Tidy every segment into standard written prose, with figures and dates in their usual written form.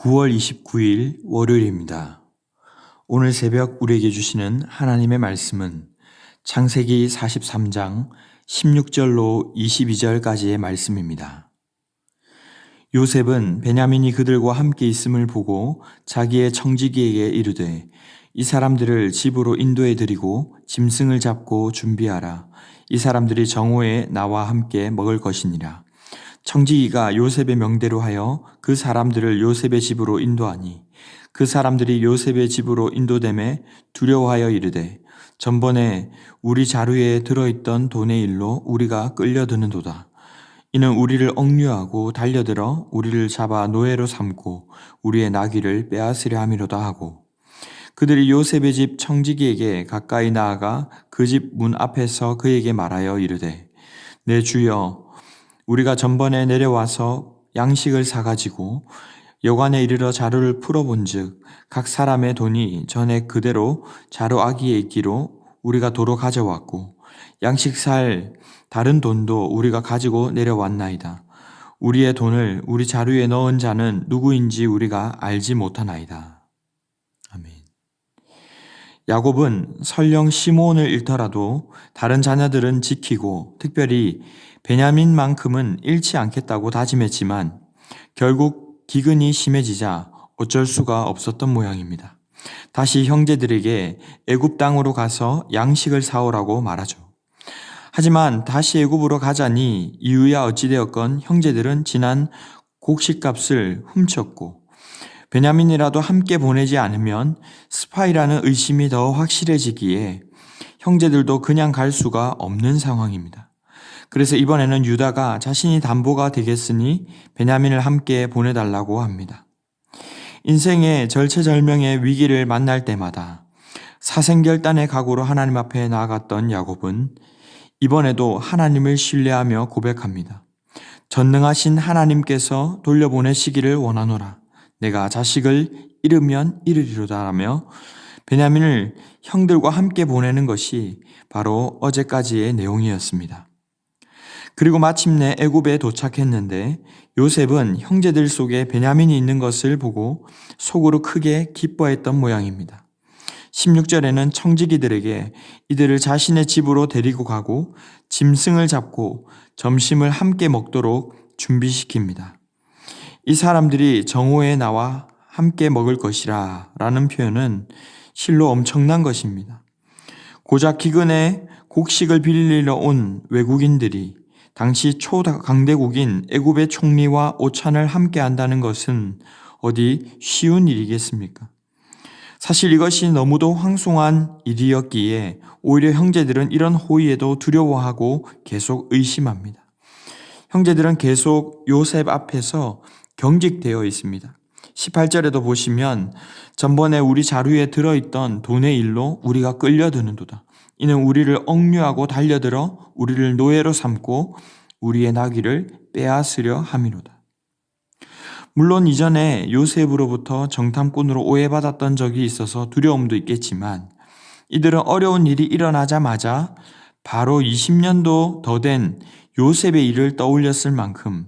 9월 29일 월요일입니다. 오늘 새벽 우리에게 주시는 하나님의 말씀은 창세기 43장 16절로 22절까지의 말씀입니다. 요셉은 베냐민이 그들과 함께 있음을 보고 자기의 청지기에게 이르되 이 사람들을 집으로 인도해 드리고 짐승을 잡고 준비하라. 이 사람들이 정오에 나와 함께 먹을 것이니라. 청지기가 요셉의 명대로 하여 그 사람들을 요셉의 집으로 인도하니 그 사람들이 요셉의 집으로 인도됨에 두려워하여 이르되 전번에 우리 자루에 들어있던 돈의 일로 우리가 끌려드는도다. 이는 우리를 억류하고 달려들어 우리를 잡아 노예로 삼고 우리의 나귀를 빼앗으려 함이로다 하고 그들이 요셉의 집 청지기에게 가까이 나아가 그 집 문 앞에서 그에게 말하여 이르되 내 주여 우리가 전번에 내려와서 양식을 사가지고 여관에 이르러 자루를 풀어본즉 각 사람의 돈이 전에 그대로 자루 아기에 있기로 우리가 도로 가져왔고 양식 살 다른 돈도 우리가 가지고 내려왔나이다. 우리의 돈을 우리 자루에 넣은 자는 누구인지 우리가 알지 못하나이다. 아멘. 야곱은 설령 시므온을 잃더라도 다른 자녀들은 지키고 특별히 베냐민만큼은 잃지 않겠다고 다짐했지만 결국 기근이 심해지자 어쩔 수가 없었던 모양입니다. 다시 형제들에게 애굽 땅으로 가서 양식을 사오라고 말하죠. 하지만 다시 애굽으로 가자니 이유야 어찌되었건 형제들은 지난 곡식값을 훔쳤고 베냐민이라도 함께 보내지 않으면 스파이라는 의심이 더 확실해지기에 형제들도 그냥 갈 수가 없는 상황입니다. 그래서 이번에는 유다가 자신이 담보가 되겠으니 베냐민을 함께 보내달라고 합니다. 인생의 절체절명의 위기를 만날 때마다 사생결단의 각오로 하나님 앞에 나아갔던 야곱은 이번에도 하나님을 신뢰하며 고백합니다. 전능하신 하나님께서 돌려보내시기를 원하노라. 내가 자식을 잃으면 잃으리로다 라며 베냐민을 형들과 함께 보내는 것이 바로 어제까지의 내용이었습니다. 그리고 마침내 애굽에 도착했는데 요셉은 형제들 속에 베냐민이 있는 것을 보고 속으로 크게 기뻐했던 모양입니다. 16절에는 청지기들에게 이들을 자신의 집으로 데리고 가고 짐승을 잡고 점심을 함께 먹도록 준비시킵니다. 이 사람들이 정오에 나와 함께 먹을 것이라 라는 표현은 실로 엄청난 것입니다. 고작 기근에 곡식을 빌리러 온 외국인들이 당시 초강대국인 애굽의 총리와 오찬을 함께 한다는 것은 어디 쉬운 일이겠습니까? 사실 이것이 너무도 황송한 일이었기에 오히려 형제들은 이런 호의에도 두려워하고 계속 의심합니다. 형제들은 계속 요셉 앞에서 경직되어 있습니다. 18절에도 보시면 전번에 우리 자루에 들어있던 돈의 일로 우리가 끌려드는도다. 이는 우리를 억류하고 달려들어 우리를 노예로 삼고 우리의 나귀를 빼앗으려 함이로다. 물론 이전에 요셉으로부터 정탐꾼으로 오해받았던 적이 있어서 두려움도 있겠지만 이들은 어려운 일이 일어나자마자 바로 20년도 더 된 요셉의 일을 떠올렸을 만큼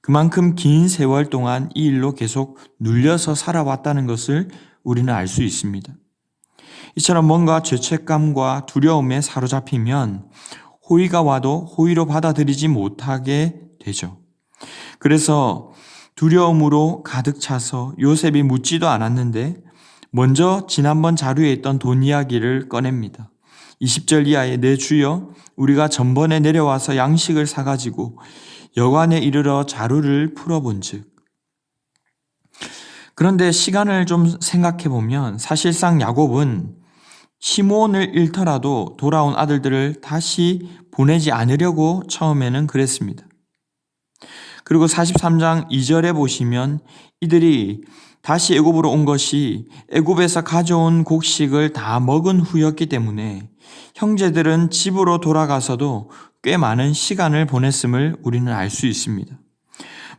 그만큼 긴 세월 동안 이 일로 계속 눌려서 살아왔다는 것을 우리는 알 수 있습니다. 이처럼 뭔가 죄책감과 두려움에 사로잡히면 호의가 와도 호의로 받아들이지 못하게 되죠. 그래서 두려움으로 가득 차서 요셉이 묻지도 않았는데 먼저 지난번 자료에 있던 돈 이야기를 꺼냅니다. 20절 이하에 내 주여 우리가 전번에 내려와서 양식을 사가지고 여관에 이르러 자루를 풀어본즉. 그런데 시간을 좀 생각해 보면 사실상 야곱은 시므온을 잃더라도 돌아온 아들들을 다시 보내지 않으려고 처음에는 그랬습니다. 그리고 43장 2절에 보시면 이들이 다시 애굽으로 온 것이 애굽에서 가져온 곡식을 다 먹은 후였기 때문에 형제들은 집으로 돌아가서도 꽤 많은 시간을 보냈음을 우리는 알 수 있습니다.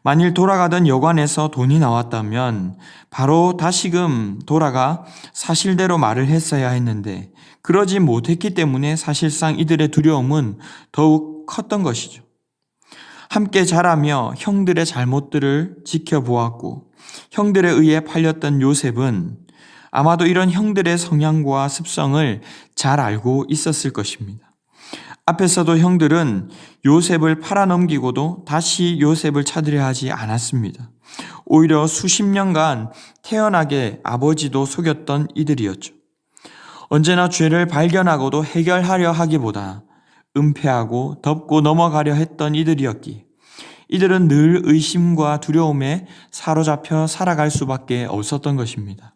만일 돌아가던 여관에서 돈이 나왔다면 바로 다시금 돌아가 사실대로 말을 했어야 했는데 그러지 못했기 때문에 사실상 이들의 두려움은 더욱 컸던 것이죠. 함께 자라며 형들의 잘못들을 지켜보았고 형들에 의해 팔렸던 요셉은 아마도 이런 형들의 성향과 습성을 잘 알고 있었을 것입니다. 앞에서도 형들은 요셉을 팔아넘기고도 다시 요셉을 찾으려 하지 않았습니다. 오히려 수십 년간 태연하게 아버지도 속였던 이들이었죠. 언제나 죄를 발견하고도 해결하려 하기보다 은폐하고 덮고 넘어가려 했던 이들이었기에 이들은 늘 의심과 두려움에 사로잡혀 살아갈 수밖에 없었던 것입니다.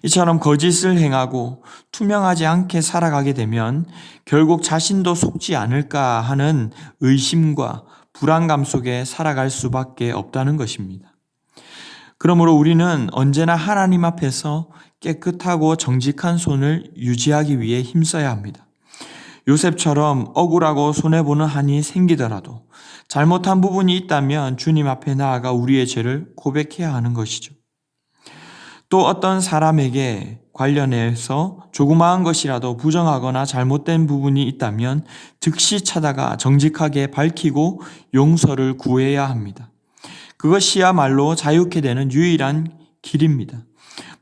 이처럼 거짓을 행하고 투명하지 않게 살아가게 되면 결국 자신도 속지 않을까 하는 의심과 불안감 속에 살아갈 수밖에 없다는 것입니다. 그러므로 우리는 언제나 하나님 앞에서 깨끗하고 정직한 손을 유지하기 위해 힘써야 합니다. 요셉처럼 억울하고 손해보는 한이 생기더라도 잘못한 부분이 있다면 주님 앞에 나아가 우리의 죄를 고백해야 하는 것이죠. 또 어떤 사람에게 관련해서 조그마한 것이라도 부정하거나 잘못된 부분이 있다면 즉시 찾아가 정직하게 밝히고 용서를 구해야 합니다. 그것이야말로 자유케 되는 유일한 길입니다.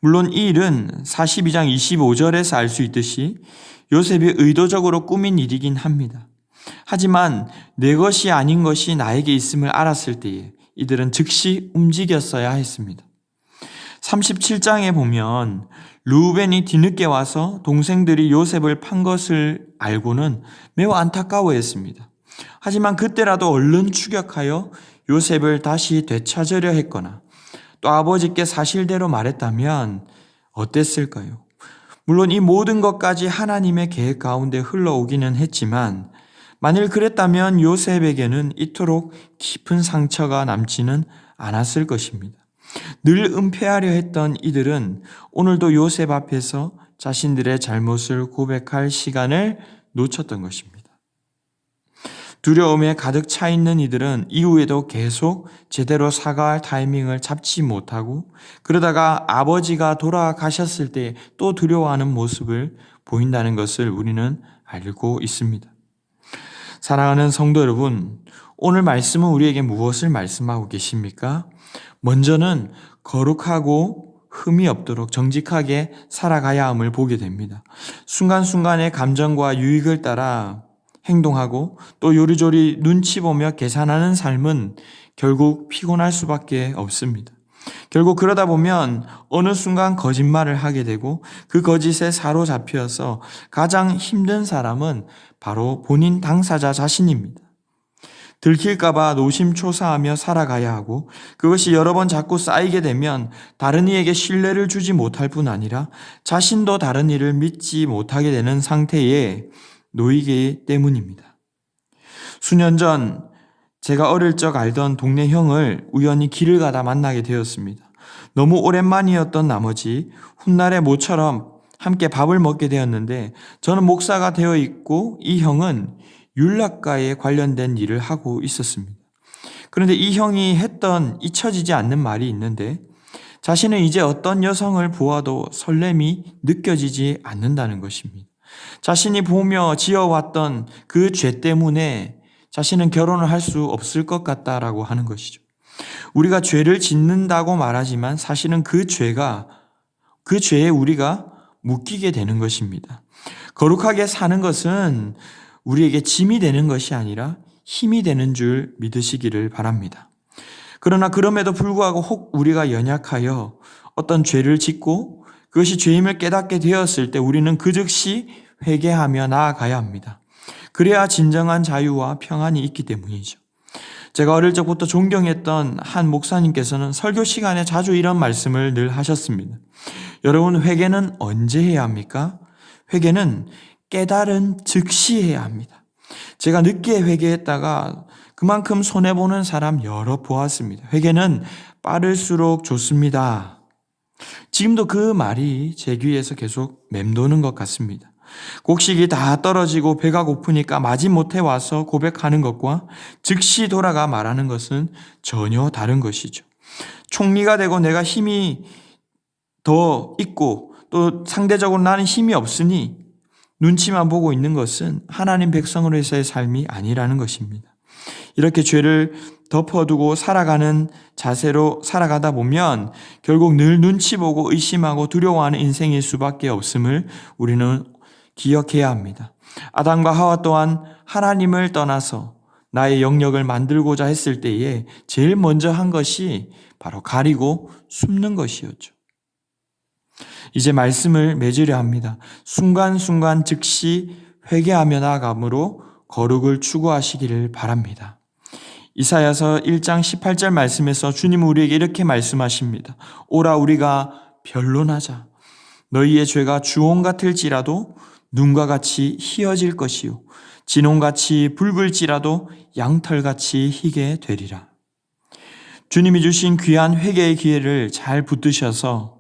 물론 이 일은 42장 25절에서 알 수 있듯이 요셉이 의도적으로 꾸민 일이긴 합니다. 하지만 내 것이 아닌 것이 나에게 있음을 알았을 때에 이들은 즉시 움직였어야 했습니다. 37장에 보면 르우벤이 뒤늦게 와서 동생들이 요셉을 판 것을 알고는 매우 안타까워했습니다. 하지만 그때라도 얼른 추격하여 요셉을 다시 되찾으려 했거나 또 아버지께 사실대로 말했다면 어땠을까요? 물론 이 모든 것까지 하나님의 계획 가운데 흘러오기는 했지만 만일 그랬다면 요셉에게는 이토록 깊은 상처가 남지는 않았을 것입니다. 늘 은폐하려 했던 이들은 오늘도 요셉 앞에서 자신들의 잘못을 고백할 시간을 놓쳤던 것입니다. 두려움에 가득 차 있는 이들은 이후에도 계속 제대로 사과할 타이밍을 잡지 못하고 그러다가 아버지가 돌아가셨을 때 또 두려워하는 모습을 보인다는 것을 우리는 알고 있습니다. 사랑하는 성도 여러분, 오늘 말씀은 우리에게 무엇을 말씀하고 계십니까? 먼저는 거룩하고 흠이 없도록 정직하게 살아가야 함을 보게 됩니다. 순간순간의 감정과 유익을 따라 행동하고 또 요리조리 눈치 보며 계산하는 삶은 결국 피곤할 수밖에 없습니다. 결국 그러다 보면 어느 순간 거짓말을 하게 되고 그 거짓에 사로잡혀서 가장 힘든 사람은 바로 본인 당사자 자신입니다. 들킬까봐 노심초사하며 살아가야 하고 그것이 여러 번 자꾸 쌓이게 되면 다른 이에게 신뢰를 주지 못할 뿐 아니라 자신도 다른 이를 믿지 못하게 되는 상태에 놓이기 때문입니다. 수년 전 제가 어릴 적 알던 동네 형을 우연히 길을 가다 만나게 되었습니다. 너무 오랜만이었던 나머지 훗날에 모처럼 함께 밥을 먹게 되었는데 저는 목사가 되어 있고 이 형은 율락과에 관련된 일을 하고 있었습니다. 그런데 이 형이 했던 잊혀지지 않는 말이 있는데 자신은 이제 어떤 여성을 보아도 설렘이 느껴지지 않는다는 것입니다. 자신이 보며 지어왔던 그 죄 때문에 자신은 결혼을 할 수 없을 것 같다라고 하는 것이죠. 우리가 죄를 짓는다고 말하지만 사실은 그 죄에 우리가 묶이게 되는 것입니다. 거룩하게 사는 것은 우리에게 짐이 되는 것이 아니라 힘이 되는 줄 믿으시기를 바랍니다. 그러나 그럼에도 불구하고 혹 우리가 연약하여 어떤 죄를 짓고 그것이 죄임을 깨닫게 되었을 때 우리는 그 즉시 회개하며 나아가야 합니다. 그래야 진정한 자유와 평안이 있기 때문이죠. 제가 어릴 적부터 존경했던 한 목사님께서는 설교 시간에 자주 이런 말씀을 늘 하셨습니다. 여러분, 회개는 언제 해야 합니까? 회개는 깨달은 즉시 해야 합니다. 제가 늦게 회개했다가 그만큼 손해보는 사람 여러 보았습니다. 회개는 빠를수록 좋습니다. 지금도 그 말이 제 귀에서 계속 맴도는 것 같습니다. 곡식이 다 떨어지고 배가 고프니까 마지못해 와서 고백하는 것과 즉시 돌아가 말하는 것은 전혀 다른 것이죠. 총리가 되고 내가 힘이 더 있고 또 상대적으로 나는 힘이 없으니 눈치만 보고 있는 것은 하나님 백성으로서의 삶이 아니라는 것입니다. 이렇게 죄를 덮어두고 살아가는 자세로 살아가다 보면 결국 늘 눈치 보고 의심하고 두려워하는 인생일 수밖에 없음을 우리는 기억해야 합니다. 아담과 하와 또한 하나님을 떠나서 나의 영역을 만들고자 했을 때에 제일 먼저 한 것이 바로 가리고 숨는 것이었죠. 이제 말씀을 맺으려 합니다. 순간순간 즉시 회개하며 나아감으로 거룩을 추구하시기를 바랍니다. 이사야서 1장 18절 말씀에서 주님은 우리에게 이렇게 말씀하십니다. 오라 우리가 변론하자. 너희의 죄가 주홍 같을지라도 눈과 같이 희어질 것이요 진홍같이 붉을지라도 양털같이 희게 되리라. 주님이 주신 귀한 회개의 기회를 잘 붙드셔서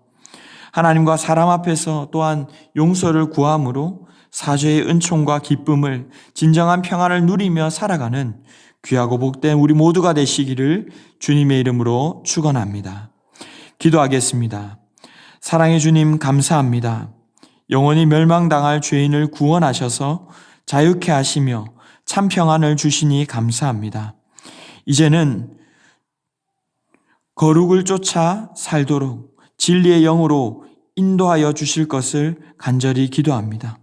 하나님과 사람 앞에서 또한 용서를 구함으로 사죄의 은총과 기쁨을 진정한 평안을 누리며 살아가는 귀하고 복된 우리 모두가 되시기를 주님의 이름으로 축원합니다. 기도하겠습니다. 사랑의 주님 감사합니다. 영원히 멸망당할 죄인을 구원하셔서 자유케 하시며 참 평안을 주시니 감사합니다. 이제는 거룩을 쫓아 살도록 진리의 영으로 인도하여 주실 것을 간절히 기도합니다.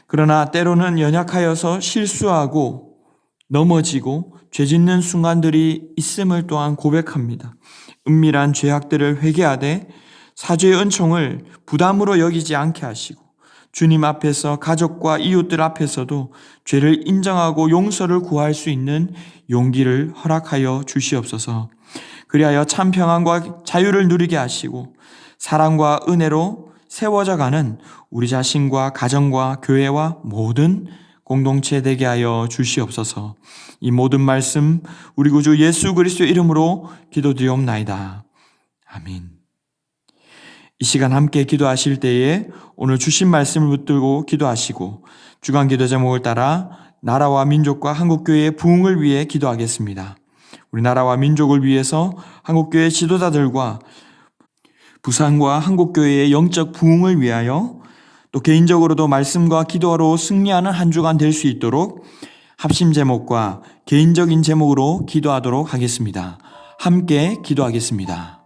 그러나 때로는 연약하여서 실수하고 넘어지고 죄 짓는 순간들이 있음을 또한 고백합니다. 은밀한 죄악들을 회개하되 사죄의 은총을 부담으로 여기지 않게 하시고 주님 앞에서 가족과 이웃들 앞에서도 죄를 인정하고 용서를 구할 수 있는 용기를 허락하여 주시옵소서. 그리하여 참 평안과 자유를 누리게 하시고 사랑과 은혜로 세워져가는 우리 자신과 가정과 교회와 모든 공동체 되게 하여 주시옵소서. 이 모든 말씀 우리 구주 예수 그리스도의 이름으로 기도드리옵나이다. 아멘. 이 시간 함께 기도하실 때에 오늘 주신 말씀을 붙들고 기도하시고 주간 기도 제목을 따라 나라와 민족과 한국교회의 부흥을 위해 기도하겠습니다. 우리 나라와 민족을 위해서 한국교회 지도자들과 부산과 한국교회의 영적 부흥을 위하여 또 개인적으로도 말씀과 기도로 승리하는 한 주간 될 수 있도록 합심 제목과 개인적인 제목으로 기도하도록 하겠습니다. 함께 기도하겠습니다.